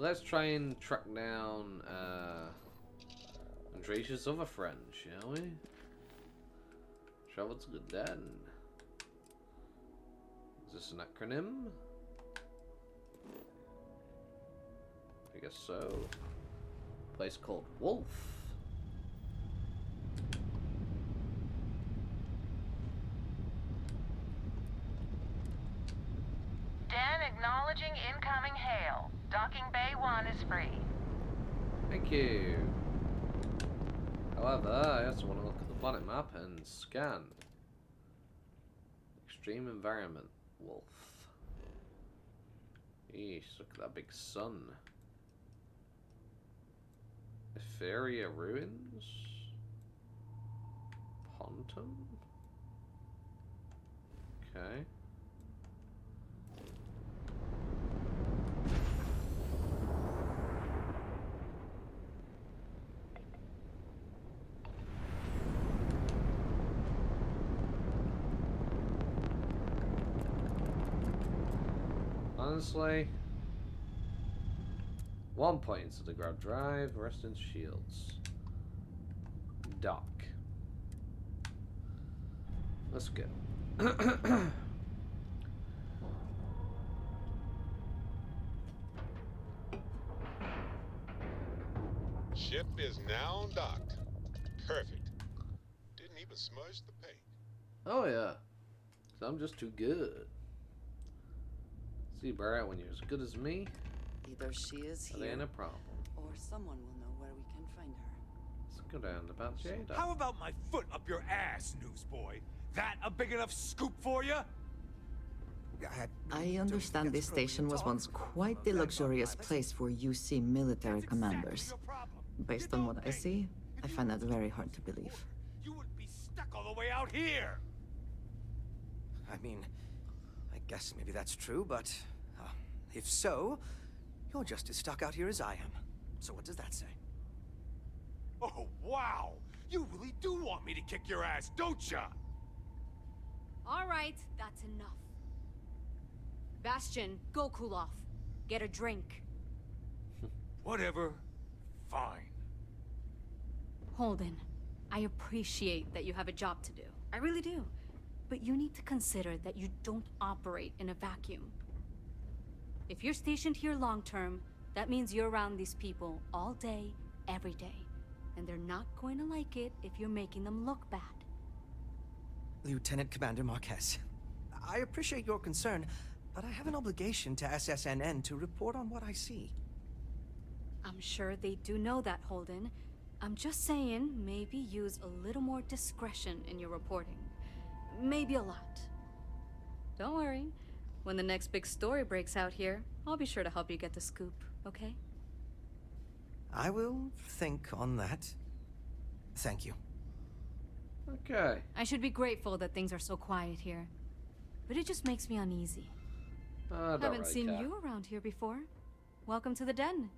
So let's try and track down Andreja's other friend, shall we? Travel to the den. Is this an acronym? I guess so. Place called Wolf. Den acknowledging incoming hail. Docking Bay 1 is free. Thank you. However, I also want to look at the planet map and scan. Extreme environment, Wolf. Eesh, look at that big sun. Etheria ruins? Pontum? Okay. Honestly, 1 point to the grab drive, rest in shields. Dock. Let's go. Ship is now docked. Perfect. Didn't even smudge the paint. Oh yeah. So I'm just too good. See, Barrett, when you're as good as me, Either she is that here, ain't a problem. or someone will know where we can find her. Let's go down about Jada. How about my foot up your ass, newsboy? That a big enough scoop for you? I understand this station was once quite the luxurious place for UC military commanders. Based on what I see, I find that very hard to believe. You wouldn't be stuck all the way out here. I mean, I guess maybe that's true, but if so, you're just as stuck out here as I am. So what does that say? Oh, wow! You really do want me to kick your ass, don't ya? All right, that's enough. Bastion, go cool off. Get a drink. Whatever. Fine. Holden, I appreciate that you have a job to do. I really do. But you need to consider that you don't operate in a vacuum. If you're stationed here long term, that means you're around these people all day, every day. And they're not going to like it if you're making them look bad. Lieutenant Commander Marquez, I appreciate your concern, but I have an obligation to SSNN to report on what I see. I'm sure they do know that, Holden. I'm just saying, maybe use a little more discretion in your reporting. Maybe a lot. Don't worry. When the next big story breaks out here, I'll be sure to help you get the scoop, okay? I will think on that. Thank you. Okay. I should be grateful that things are so quiet here. But it just makes me uneasy. Haven't seen you around here before. Welcome to the den.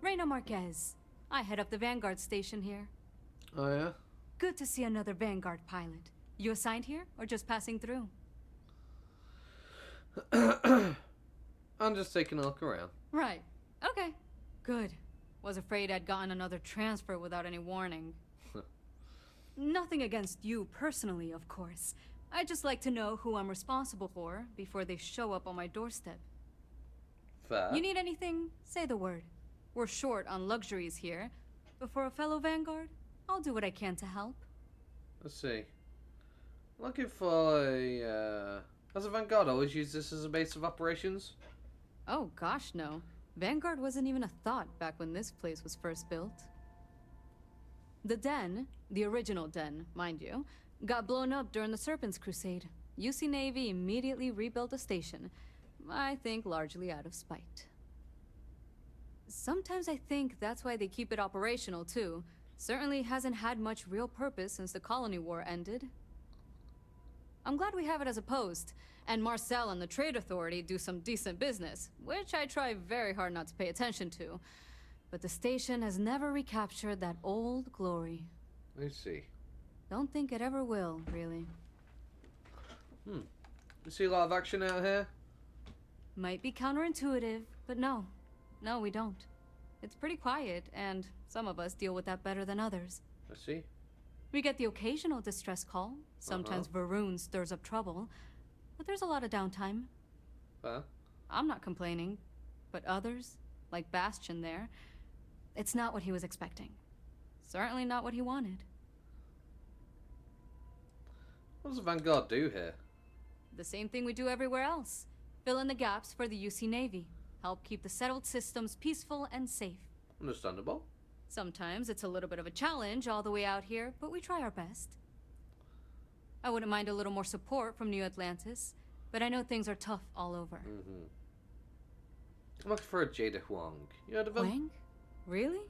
Reina Marquez. I head up the Vanguard station here. Oh yeah? Good to see another Vanguard pilot. You assigned here, or just passing through? I'm just taking a look around. Right. Okay. Good. Was afraid I'd gotten another transfer without any warning. Nothing against you personally, of course. I'd just like to know who I'm responsible for before they show up on my doorstep. Fair. You need anything? Say the word. We're short on luxuries here, but for a fellow Vanguard, I'll do what I can to help. Let's see. Looking for a, has a Vanguard always used this as a base of operations? Oh gosh, no. Vanguard wasn't even a thought back when this place was first built. The den, the original den, mind you, got blown up during the Serpent's Crusade. UC Navy immediately rebuilt the station, I think largely out of spite. Sometimes I think that's why they keep it operational too. Certainly hasn't had much real purpose since the Colony War ended. I'm glad we have it as a post, and Marcel and the Trade Authority do some decent business, which I try very hard not to pay attention to. But the station has never recaptured that old glory. I see. Don't think it ever will, really. You see a lot of action out here? Might be counterintuitive, but no. No, we don't. It's pretty quiet, and some of us deal with that better than others. I see. We get the occasional distress call. Sometimes Varun stirs up trouble, but there's a lot of downtime. Fair. I'm not complaining, but others, like Bastion there, it's not what he was expecting. Certainly not what he wanted. What does the Vanguard do here? The same thing we do everywhere else. Fill in the gaps for the UC Navy. Help keep the settled systems peaceful and safe. Understandable. Sometimes it's a little bit of a challenge all the way out here, but we try our best. I wouldn't mind a little more support from New Atlantis, but I know things are tough all over. I'm looking for a Jada Huang. You heard of him? Wang? Really?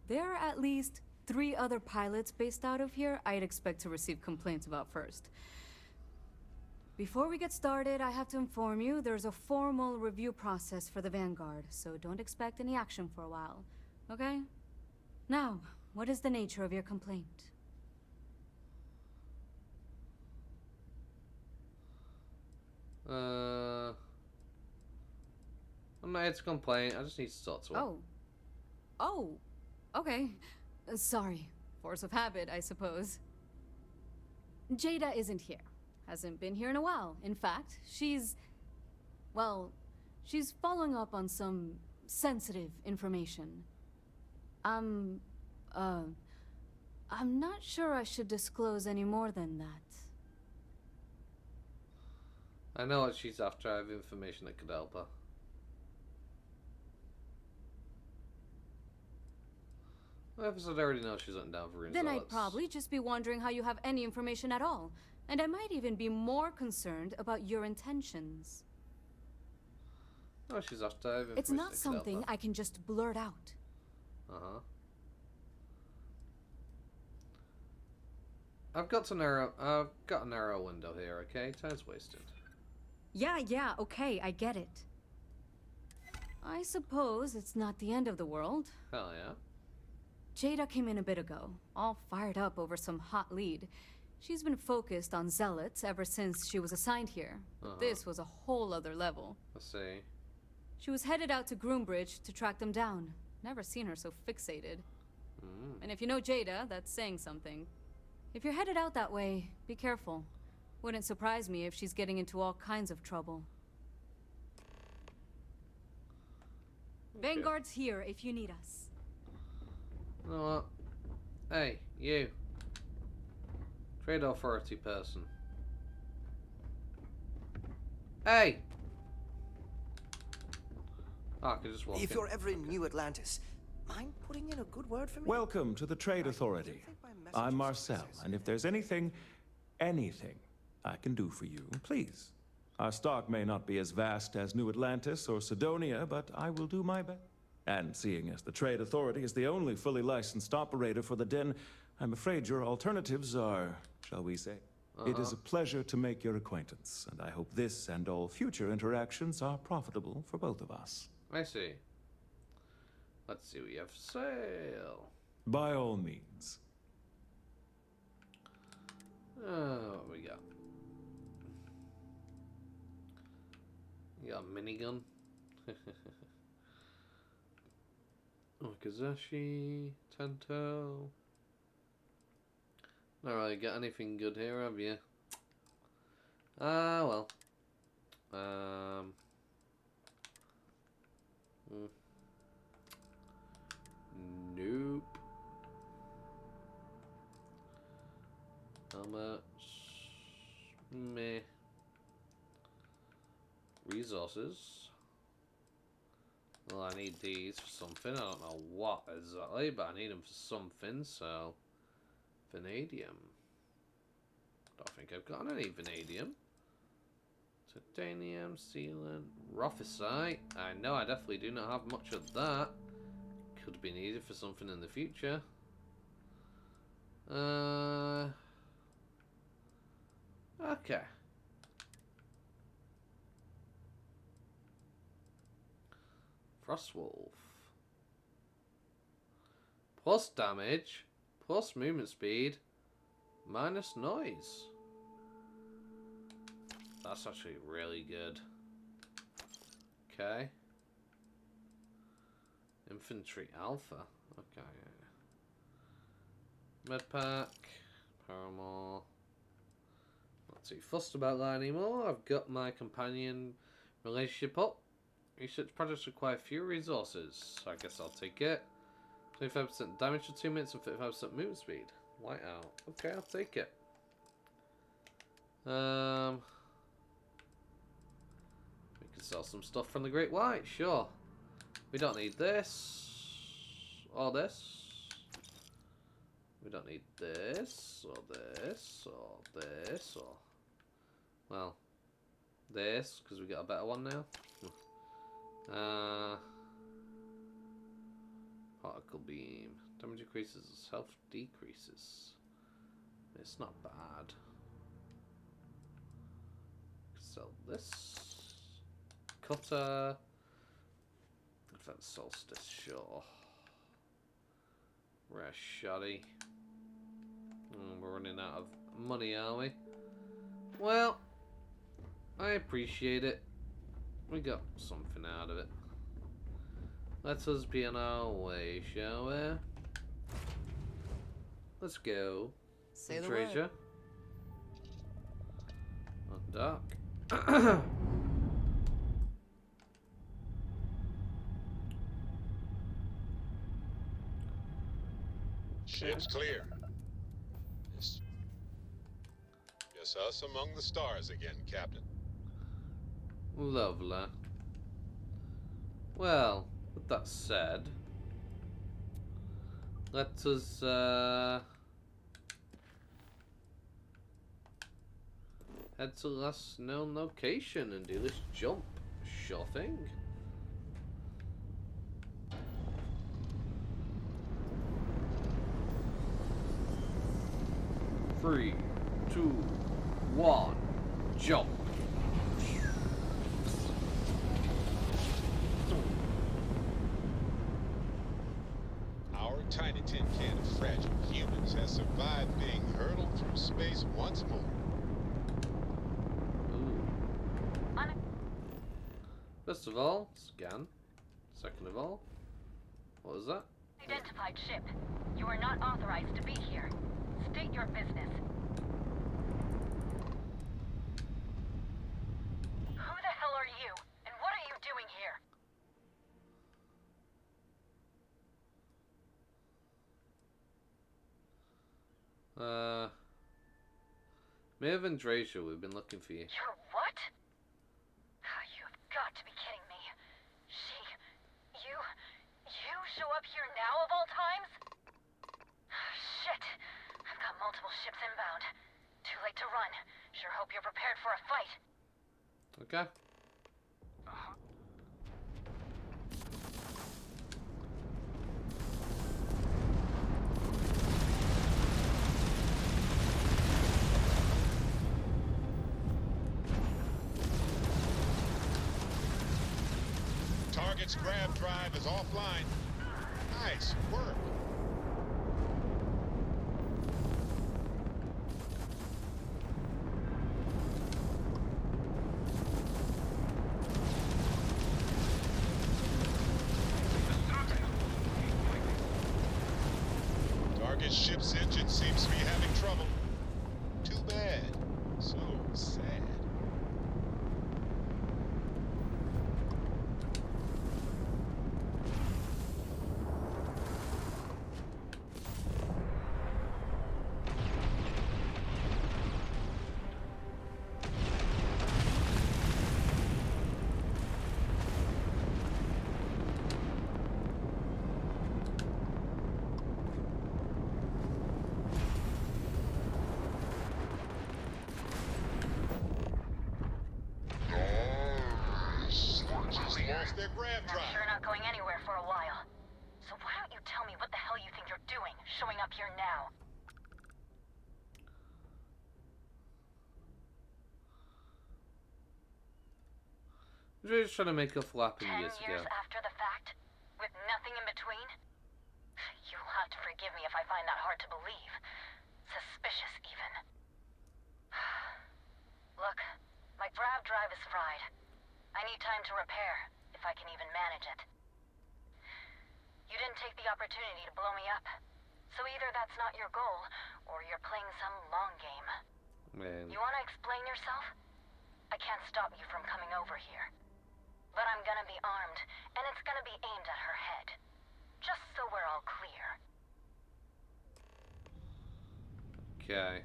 There are at least 3 other pilots based out of here I'd expect to receive complaints about first. Before we get started, I have to inform you there's a formal review process for the Vanguard, so don't expect any action for a while, okay? Now, what is the nature of your complaint? I'm not here to complain. I just need to talk to him. Oh, okay. Sorry. Force of habit, I suppose. Jada isn't here. Hasn't been here in a while. In fact, she's following up on some sensitive information. I'm not sure I should disclose any more than that. I know what she's after. I have information that could help her. Well, I already know she's hunting down Varun's Then I'd zealots. probably just be wondering how you have any information at all. And I might even be more concerned about your intentions. No, she's after. I have It's information not that could help something her. I can just blurt out. I've got a narrow window here, okay? Time's wasted. Yeah, okay, I get it. I suppose it's not the end of the world. Hell yeah. Jada came in a bit ago, all fired up over some hot lead. She's been focused on zealots ever since she was assigned here. But this was a whole other level. Let's see. She was headed out to Groombridge to track them down. Never seen her so fixated. And if you know Jada, that's saying something. If you're headed out that way, be careful. Wouldn't surprise me if she's getting into all kinds of trouble. Okay. Vanguard's here if you need us. You know what? Hey, you. Trade authority person. Hey! Oh, I can just walk If in. you're ever in New Atlantis, mind putting in a good word for me? Welcome to the Trade Authority. I'm Marcel, and if there's anything I can do for you, please. Our stock may not be as vast as New Atlantis or Sidonia, but I will do my best. And seeing as the Trade Authority is the only fully licensed operator for the Den, I'm afraid your alternatives are, shall we say. It is a pleasure to make your acquaintance, and I hope this and all future interactions are profitable for both of us. I see. Let's see what you have for sale. By all means. What we got? You got a minigun. Okazashi, Tanto. Not really got anything good here, have you? Ah, well. Nope. How much? Meh. Resources. Well, I need these for something. I don't know what exactly, but I need them for something, so... Vanadium. Don't think I've got any vanadium. Titanium, sealant, rothicite. I know I definitely do not have much of that. Could be needed for something in the future. Okay. Frostwolf. Plus damage, plus movement speed, minus noise. That's actually really good. Okay. Infantry Alpha. Okay. Medpack. Paramore. Not too fussed about that anymore. I've got my companion relationship up. Research projects require fewer resources, so I guess I'll take it. 25% damage for 2 minutes and 55% movement speed. White out. Okay, I'll take it. We can sell some stuff from the Great White, sure. We don't need this. Or this. We don't need this, or this, or this, or... Well, this, because we got a better one now. Particle beam. Damage increases, health decreases. It's not bad. Sell this. Cutter. Advanced solstice, sure. Rare shoddy. We're running out of money, are we? Well, I appreciate it. We got something out of it. Let us be on our way, shall we? Let's go. Say the Andreja. word. On dock. Ship's clear. Just us among the stars again, Captain. Lovely. Well, with that said, let us head to the last known location and do this jump. Sure thing. Three, 2, 1, jump. Our tiny tin can of fragile humans has survived being hurtled through space once more. Ooh. First of all, scan. Second of all, what was that? Identified ship. You are not authorized to be here. State your business. Who the hell are you? And what are you doing here? Mayor of Andreja, we've been looking for you. You're what? You've got to be kidding me. You show up here now of all times? Shit. I've got multiple ships inbound. Too late to run. Sure hope you're prepared for a fight. Okay. Target's grab drive is offline. Nice work. Target ship's engine seems to be having trouble. Too bad. So sad. Lost their grab I'm drive. sure not going anywhere for a while. So why don't you tell me what the hell you think you're doing, showing up here now? We're just trying to make up for what happened 10 years years ago. after the fact? With nothing in between? You'll have to forgive me if I find that hard to believe. Suspicious, even. Look, my grab drive is fried. I need time to repair, if I can even manage it. take the opportunity to blow me up. So either that's not your goal, or you're playing some long game. Man. You want to explain yourself? I can't stop you from coming over here. But I'm gonna be armed, and it's gonna be aimed at her head. Just so we're all clear. Okay.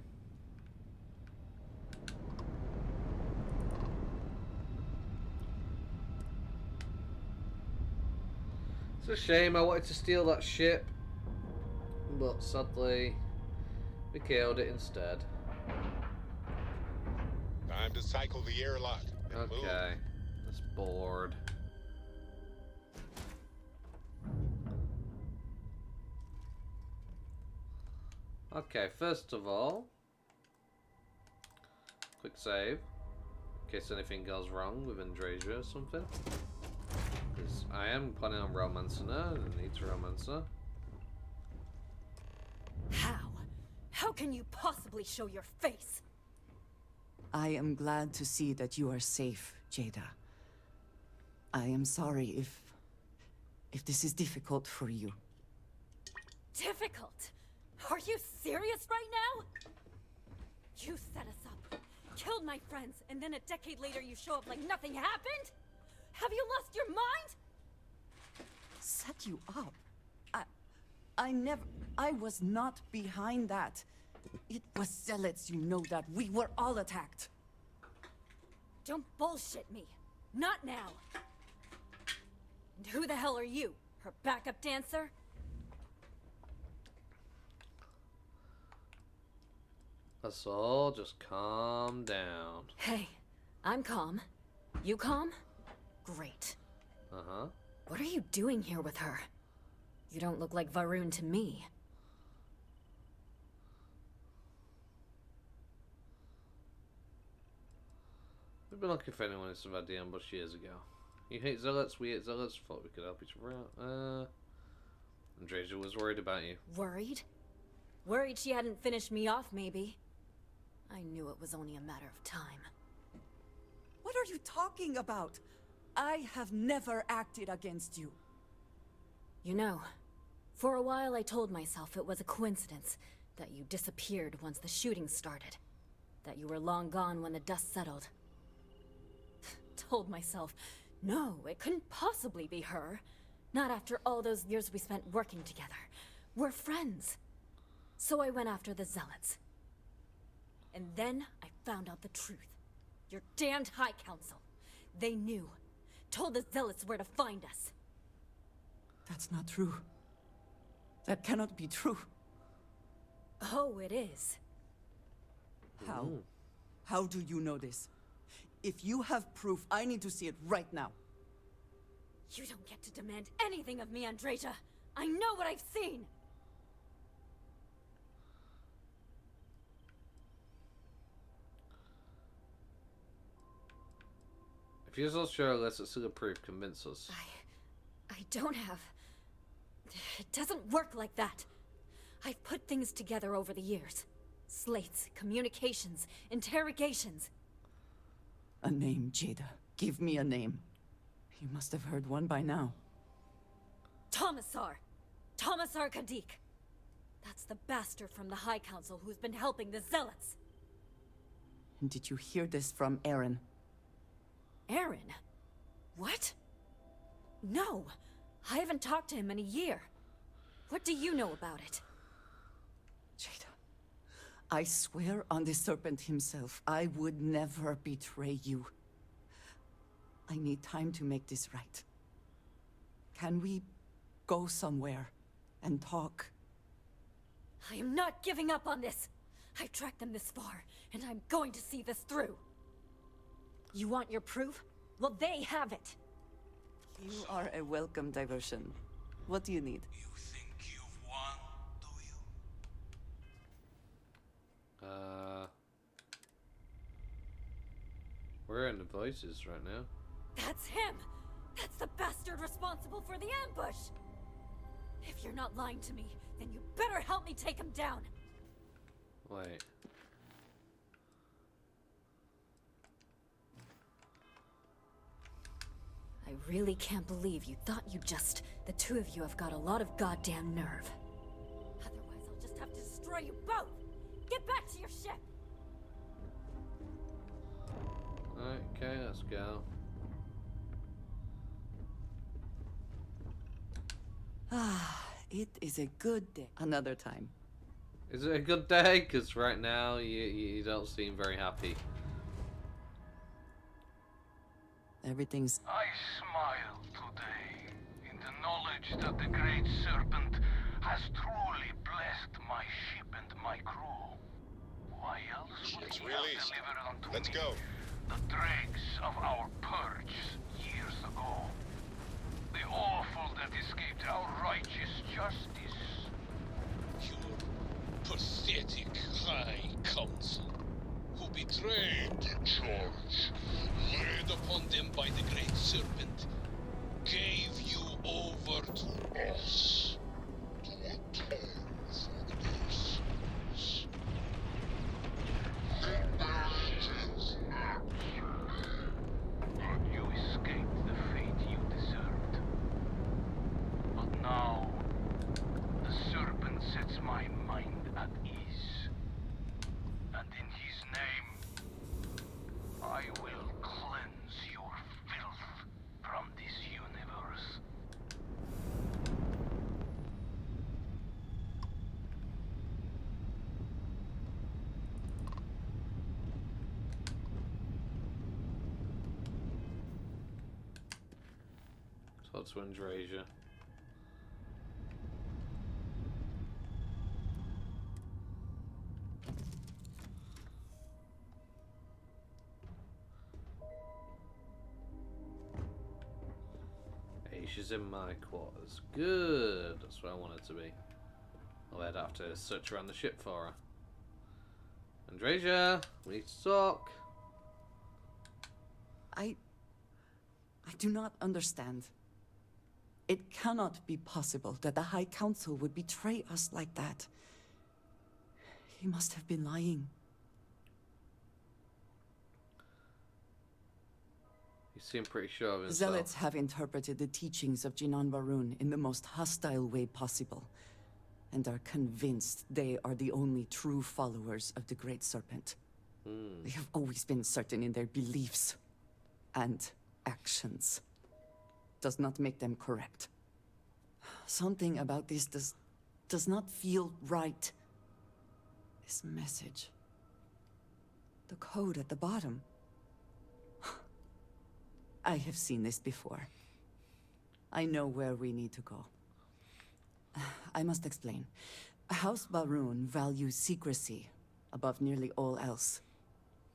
It's a shame. I wanted to steal that ship, but sadly, we killed it instead. Time to cycle the airlock. And move. Okay. That's bored. Okay, first of all, quick save, in case anything goes wrong with Andreja or something. Because I am planning on romancing her, and I need to romance her. How? How can you possibly show your face? I am glad to see that you are safe, Jada. I am sorry if this is difficult for you. Difficult? Are you serious right now? You set us up, killed my friends, and then a decade later you show up like nothing happened? Have you lost your mind? Set you up? I was not behind that. It was zealots, you know that. We were all attacked. Don't bullshit me. Not now. And who the hell are you? Her backup dancer? Let's all just calm down. Hey, I'm calm. You calm? Great. Uh-huh. What are you doing here with her? You don't look like Varun to me. We've been looking for anyone who survived the ambush years ago. You hate zealots, we hate zealots. Thought we could help each other out. Andreja was worried about you. Worried? Worried she hadn't finished me off, maybe. I knew it was only a matter of time. What are you talking about? I have never acted against you. You know, for a while I told myself it was a coincidence that you disappeared once the shooting started. That you were long gone when the dust settled. Told myself, no, it couldn't possibly be her. Not after all those years we spent working together. We're friends. So I went after the zealots. And then I found out the truth. Your damned High Council. They knew. Told the zealots where to find us. That's not true. That cannot be true. Oh, it is. How? How do you know this? If you have proof, I need to see it right now. You don't get to demand anything of me, Andreja. I know what I've seen! If you're so sure, let's see the proof. Convince us. I don't have... It doesn't work like that. I've put things together over the years. Slates, communications, interrogations. A name, Jada. Give me a name. You must have heard one by now. Tomasar. Tomasar Kadik. That's the bastard from the High Council who's been helping the Zealots. And did you hear this from Aaron? Aaron? What? No. I haven't talked to him in a year. What do you know about it? Jada, I swear on the serpent himself, I would never betray you. I need time to make this right. Can we go somewhere and talk? I am not giving up on this. I've tracked them this far, and I'm going to see this through. You want your proof? Well, they have it. You are a welcome diversion. What do you need? You think you've won, do you? We're in the voices right now. That's him! That's the bastard responsible for the ambush! If you're not lying to me, then you better help me take him down! Wait. I really can't believe you thought you just... The two of you have got a lot of goddamn nerve. Otherwise, I'll just have to destroy you both! Get back to your ship! Okay, let's go. Ah, it is a good day. Another time. Is it a good day? Because right now you don't seem very happy. Everything's... I smile today in the knowledge that the Great Serpent has truly blessed my ship and my crew. Why else would Ship's he have released. delivered unto Let's me go. the dregs of our purge years ago? The awful that escaped our righteous justice. Your pathetic High Council, who betrayed the charge, laid upon them by the Great Serpent, gave you over to us, to atone for their sins. But you escaped the fate you deserved. But now, the Serpent sets my mind at ease. And in his name, I will cleanse your filth from this universe. Talk to Andreja. Hey, she's in my quarters. Good. That's where I want it to be. I'd have to search around the ship for her. Andreja, we need to talk. I do not understand. It cannot be possible that the High Council would betray us like that. He must have been lying. You seem pretty sure of himself. Zealots have interpreted the teachings of Jinan Barun in the most hostile way possible, and are convinced they are the only true followers of the Great Serpent. They have always been certain in their beliefs and actions. Does not make them correct. Something about this does not feel right. This message. The code at the bottom. I have seen this before. I know where we need to go. I must explain. House Barun values secrecy above nearly all else.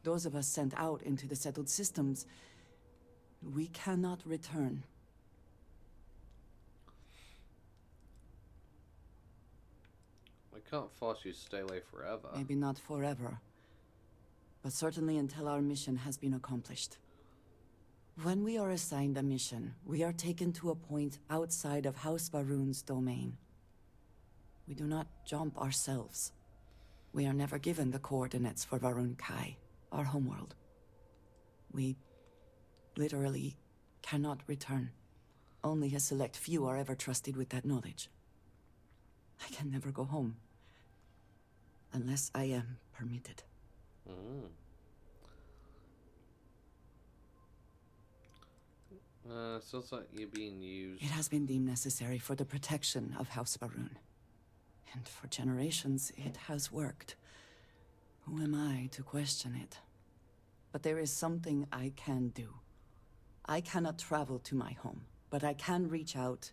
Those of us sent out into the settled systems, we cannot return. I can't force you to stay away forever. Maybe not forever, but certainly until our mission has been accomplished. When we are assigned a mission, we are taken to a point outside of House Barun's domain. We do not jump ourselves. We are never given the coordinates for Varun Kai, our homeworld. We literally cannot return. Only a select few are ever trusted with that knowledge. I can never go home. Unless I am permitted. Sounds like you're being used. It has been deemed necessary for the protection of House Barun. And for generations, it has worked. Who am I to question it? But there is something I can do. I cannot travel to my home, but I can reach out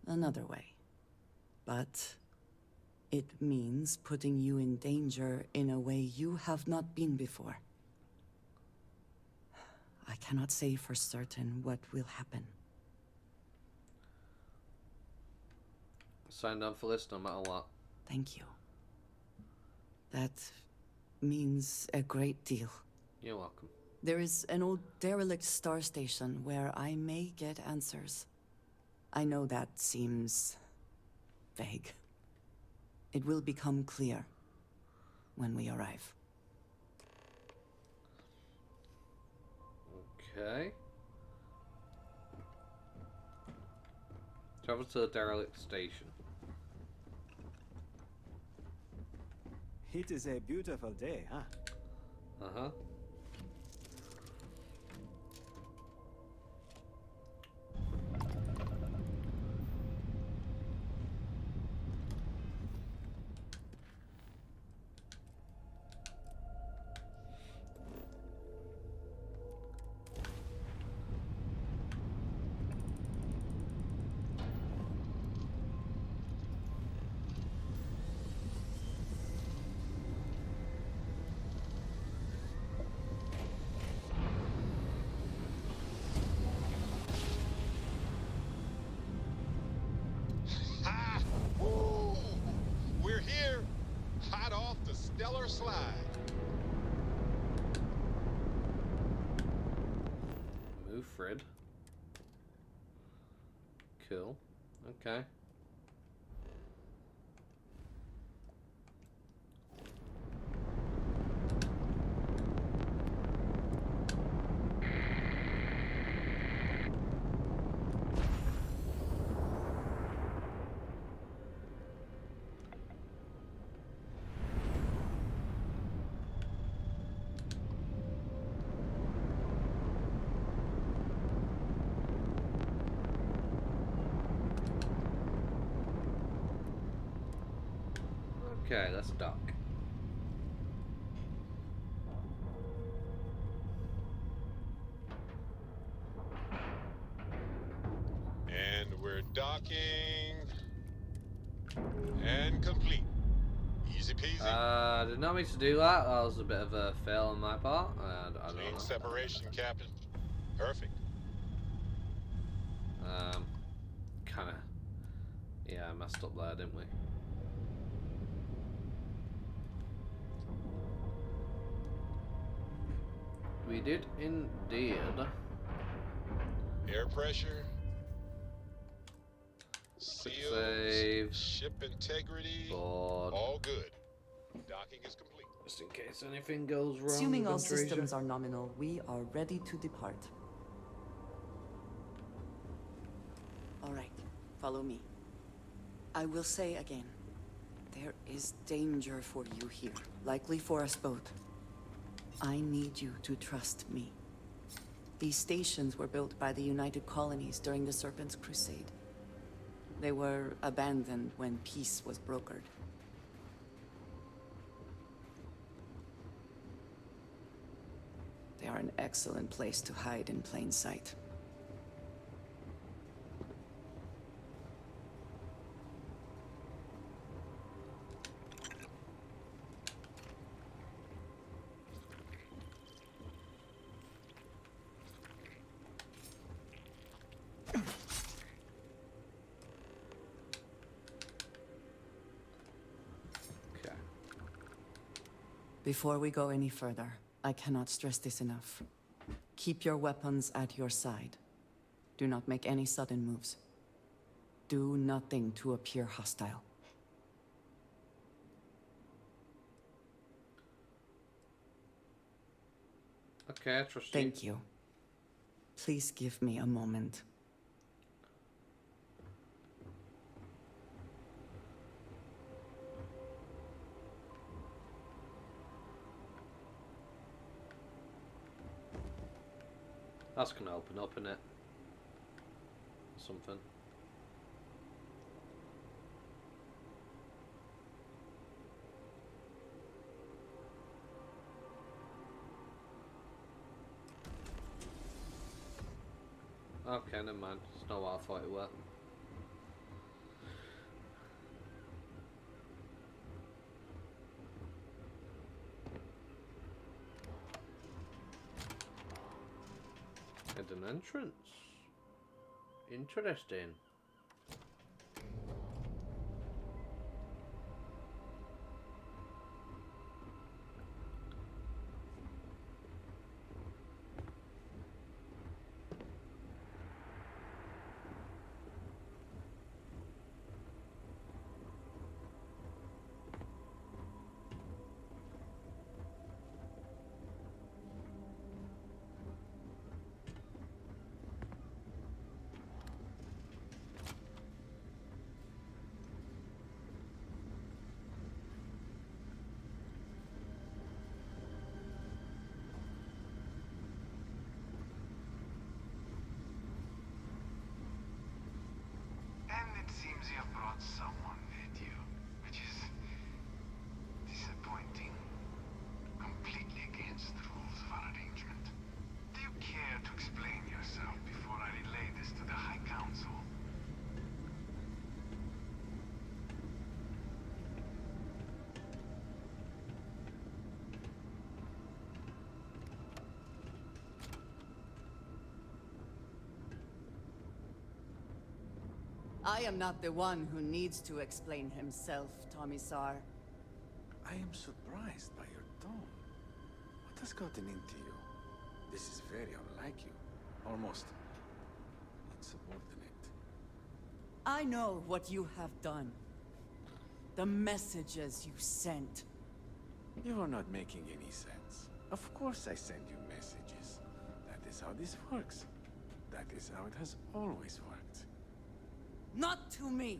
another way. But it means putting you in danger in a way you have not been before. I cannot say for certain what will happen. Signed on for this no matter what. Thank you. That means a great deal. You're welcome. There is an old derelict star station where I may get answers. I know that seems vague. It will become clear when we arrive. Okay. Travel to the derelict station. It is a beautiful day, huh? Uh-huh. Ha! Woo! We're here, hot off the stellar slide. Move, Fred. Cool. Okay. Okay, let's dock. And we're docking. And complete. Easy peasy. Did not mean to do that. That was a bit of a fail on my part. I don't Clean know. separation, Captain. Perfect. Kinda. Yeah, messed up there, didn't we? We did indeed. Air pressure. Seals. Save. Ship integrity. Board. All good. Docking is complete. Just in case anything goes wrong. Assuming all with Andreja. systems are nominal, we are ready to depart. All right, follow me. I will say again, there is danger for you here, likely for us both. I need you to trust me. These stations were built by the United Colonies during the Serpent's Crusade. They were abandoned when peace was brokered. They are an excellent place to hide in plain sight. Before we go any further, I cannot stress this enough. Keep your weapons at your side. Do not make any sudden moves. Do nothing to appear hostile. Okay, I trust you. Thank you. Please give me a moment. That's gonna open up, innit? Something. Okay, never mind. It's not what I thought it were. Hidden entrance. Interesting. someone with you, which is disappointing. Completely against the rules of our arrangement. Do you care to explain yourself before I relay this to the High Council? I am not the one who needs to explain himself, Tomisar. I am surprised by your tone. What has gotten into you? This is very unlike you. Almost insubordinate. I know what you have done. The messages you sent. You are not making any sense. Of course I send you messages. That is how this works. That is how it has always worked. Not to me.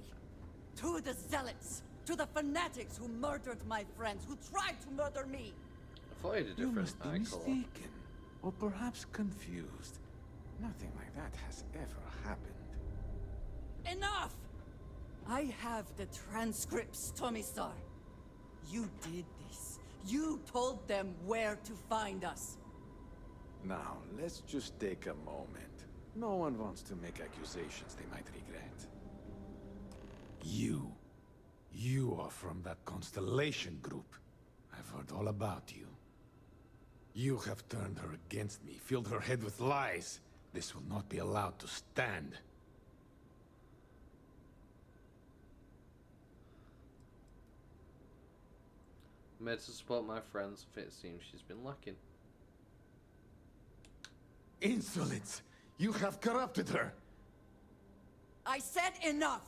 To the zealots. To the fanatics who murdered my friends, who tried to murder me. I thought he had a You different must be eye colour. mistaken. Or perhaps confused. Nothing like that has ever happened. Enough! I have the transcripts, Tomisar. You did this. You told them where to find us. Now, let's just take a moment. No one wants to make accusations they might regret. You are from that Constellation group. I've heard all about you. You have turned her against me, filled her head with lies. This will not be allowed to stand. Made to support my friends, if it seems she's been lacking. Insolence! You have corrupted her! I said enough!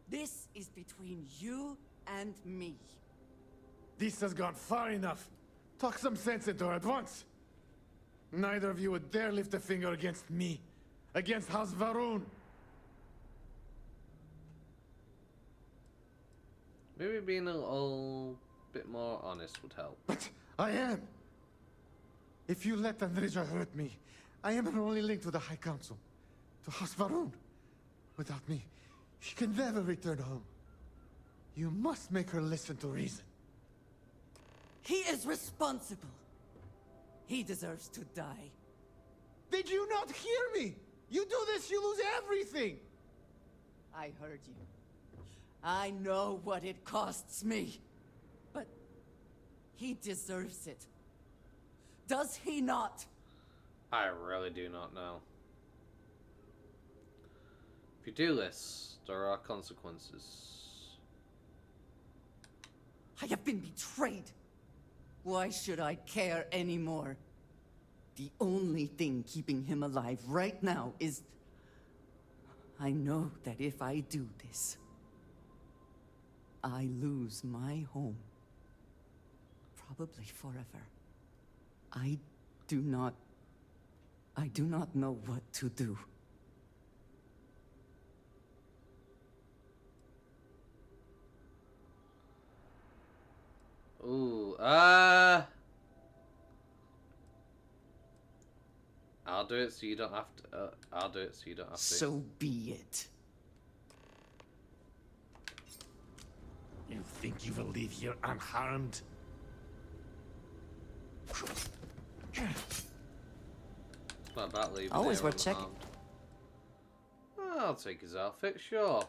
This is between you and me. This has gone far enough. Talk some sense into her at once. Neither of you would dare lift a finger against me. Against House Varun. Maybe being a little bit more honest would help. But I am! If you let Andreja hurt me, I am her only link to the High Council. To House Varun. Without me, she can never return home. You must make her listen to reason. He is responsible. He deserves to die. Did you not hear me? You do this, you lose everything! I heard you. I know what it costs me. But he deserves it. Does he not? I really do not know. If you do this, there are consequences. I have been betrayed. Why should I care anymore? The only thing keeping him alive right now is... I know that if I do this, I lose my home. Probably forever. I do not know what to do. Ooh, I'll do it so you don't have to. I'll do it so you don't have to. So be it. You think you will leave here unharmed? It's not about leaving. Always there worth checking. unharmed. I'll take his outfit, sure.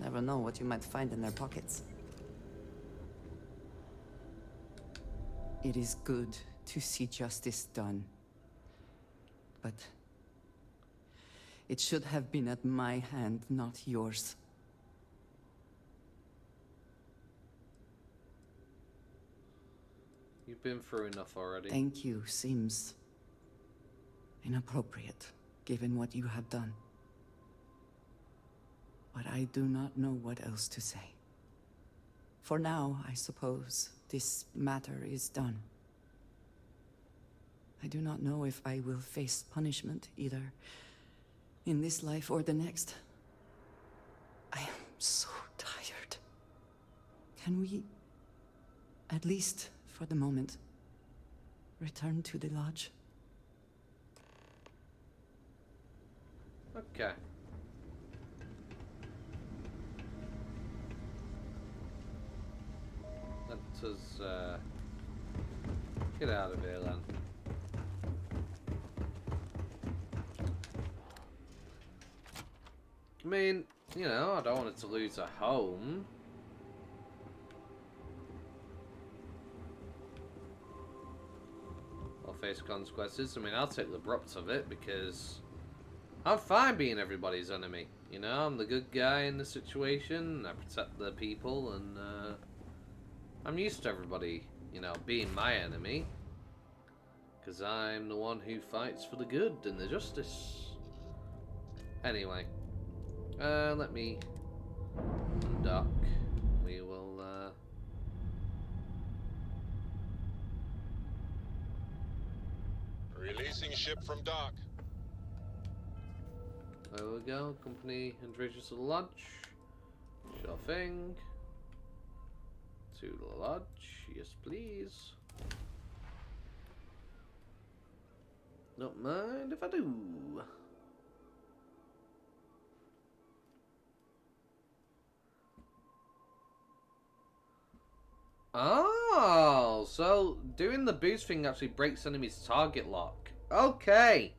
Never know what you might find in their pockets. It is good to see justice done. But it should have been at my hand, not yours. You've been through enough already. Thank you seems inappropriate, given what you have done. But I do not know what else to say. For now, I suppose, this matter is done. I do not know if I will face punishment, either in this life or the next. I am so tired. Can we, at least for the moment, return to the lodge? Okay. Let us get out of here then. I mean, you know, I don't want it to lose a home. Or face consequences. I mean, I'll take the brunt of it because I'm fine being everybody's enemy. You know, I'm the good guy in the situation. I protect the people, and I'm used to everybody, you know, being my enemy. Because I'm the one who fights for the good and the justice. Anyway, let me undock. We will, Releasing ship from dock. there we go. Company Andreja to the lodge. Sure thing. To the lodge. Yes, please. Don't mind if I do. Oh, so doing the boost thing actually breaks enemy's target lock. Okay.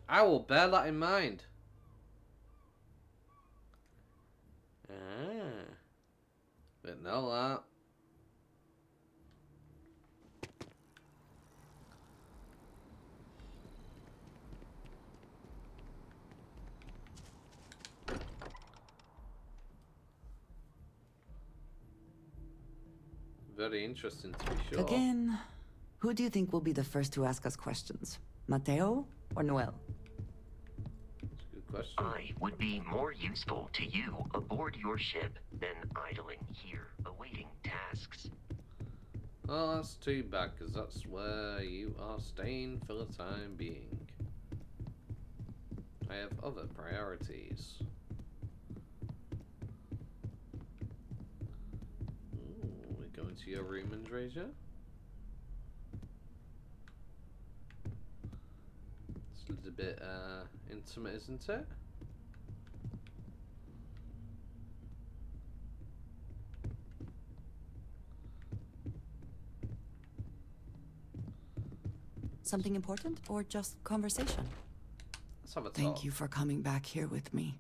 I will bear that in mind. Ah. But no, that. Very interesting to be sure. Again, who do you think will be the first to ask us questions? Mateo or Noel? That's a good question. I would be more useful to you aboard your ship than idling here awaiting tasks. Well, that's too bad, because that's where you are staying for the time being. I have other priorities. Ooh, we're going to your room, Andreja. It's a little bit intimate, isn't it? Something important or just conversation? Let's have a talk. Thank you for coming back here with me.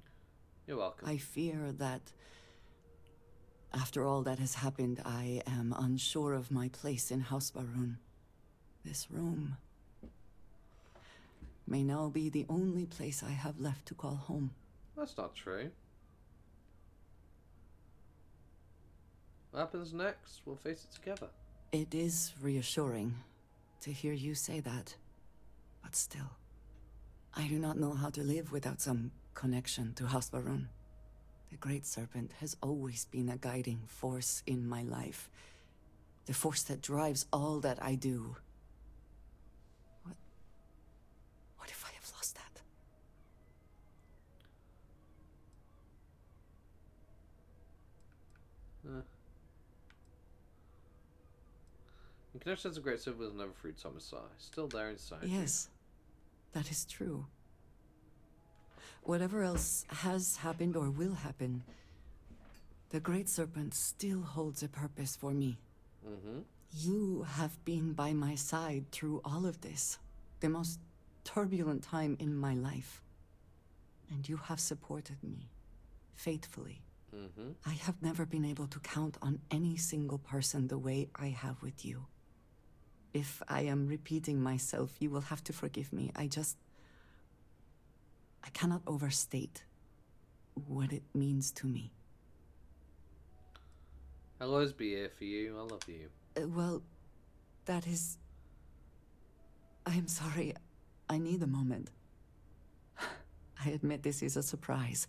You're welcome. I fear that after all that has happened, I am unsure of my place in House Varun. This room may now be the only place I have left to call home. That's not true. What happens next? We'll face it together. It is reassuring to hear you say that, but still, I do not know how to live without some connection to House Varun. The Great Serpent has always been a guiding force in my life. The force that drives all that I do. What if I have lost that? In connection to the Great Serpent was never through Thomasai. Still there inside you. Yes, that is true. Whatever else has happened or will happen, the Great Serpent still holds a purpose for me. Mm-hmm. You have been by my side through all of this, the most turbulent time in my life. And you have supported me, faithfully. Mm-hmm. I have never been able to count on any single person the way I have with you. If I am repeating myself, you will have to forgive me. I cannot overstate what it means to me. I'll always be here for you. I love you. Well, that is... I am sorry. I need a moment. I admit this is a surprise.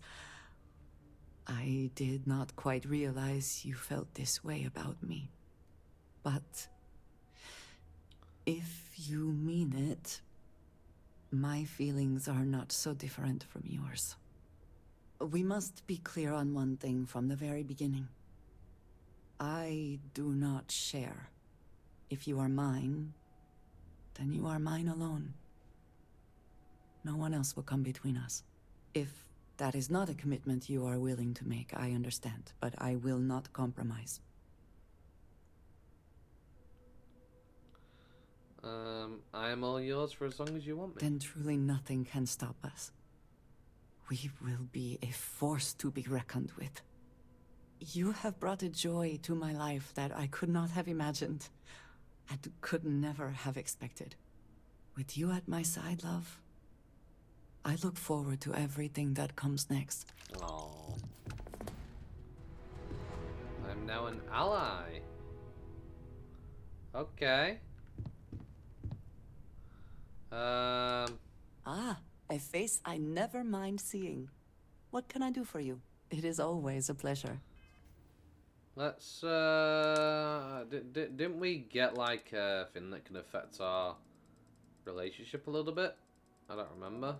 I did not quite realize you felt this way about me. But if you mean it, my feelings are not so different from yours. We must be clear on one thing from the very beginning. I do not share. If you are mine, then you are mine alone. No one else will come between us. If that is not a commitment you are willing to make, I understand, but I will not compromise. I am all yours for as long as you want me. Then truly nothing can stop us. We will be a force to be reckoned with. You have brought a joy to my life that I could not have imagined, and could never have expected. With you at my side, love, I look forward to everything that comes next. Aww. I'm now an ally. Okay. Ah, a face I never mind seeing. What can I do for you? It is always a pleasure. Let's, didn't we get, like, a thing that can affect our relationship a little bit? I don't remember.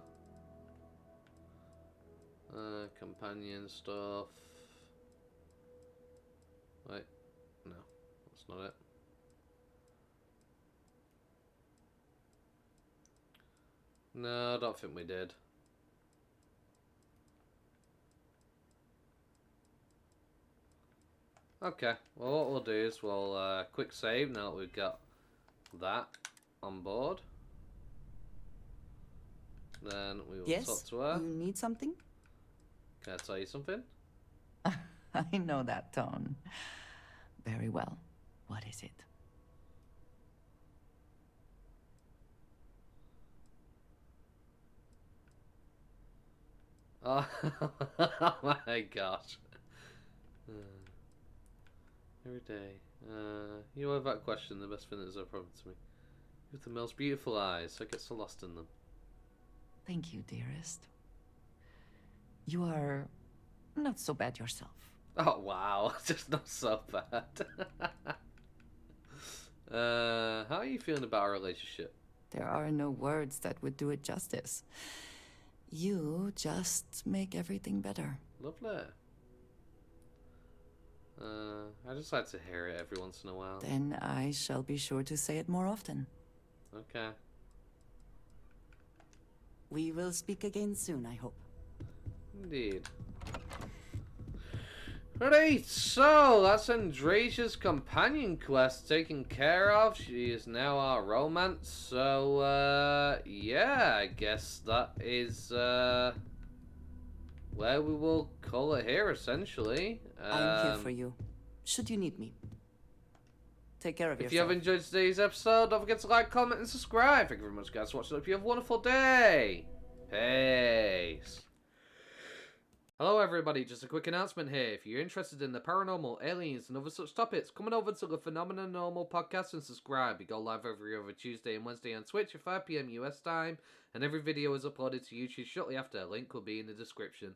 Companion stuff. Wait, no, that's not it. No, I don't think we did. Okay, well what we'll do is we'll quick save now that we've got that on board. Then we will talk to her. You need something? Can I tell you something? I know that tone. Very well. What is it? Oh, oh my gosh. Every day. You have that question, the best thing that has ever happened to me. You have the most beautiful eyes, I get so lost in them. Thank you, dearest. You are not so bad yourself. Oh wow, just not so bad. How are you feeling about our relationship? There are no words that would do it justice. You just make everything better. Lovely. I just like to hear it every once in a while. Then I shall be sure to say it more often. Okay. We will speak again soon, I hope. Indeed. Right, so that's Andreja's companion quest taken care of. She is now our romance. So, yeah, I guess that is where we will call it here, essentially. I'm here for you, should you need me. Take care of yourself. If you have enjoyed today's episode, don't forget to like, comment, and subscribe. Thank you very much, guys, for watching. Hope you have a wonderful day. Peace. Hello everybody, just a quick announcement here. If you're interested in the paranormal, aliens and other such topics, come on over to the Phenomenormal podcast and subscribe. We go live every other Tuesday and Wednesday on Twitch at 5 PM US time, and every video is uploaded to YouTube shortly after. A link will be in the description.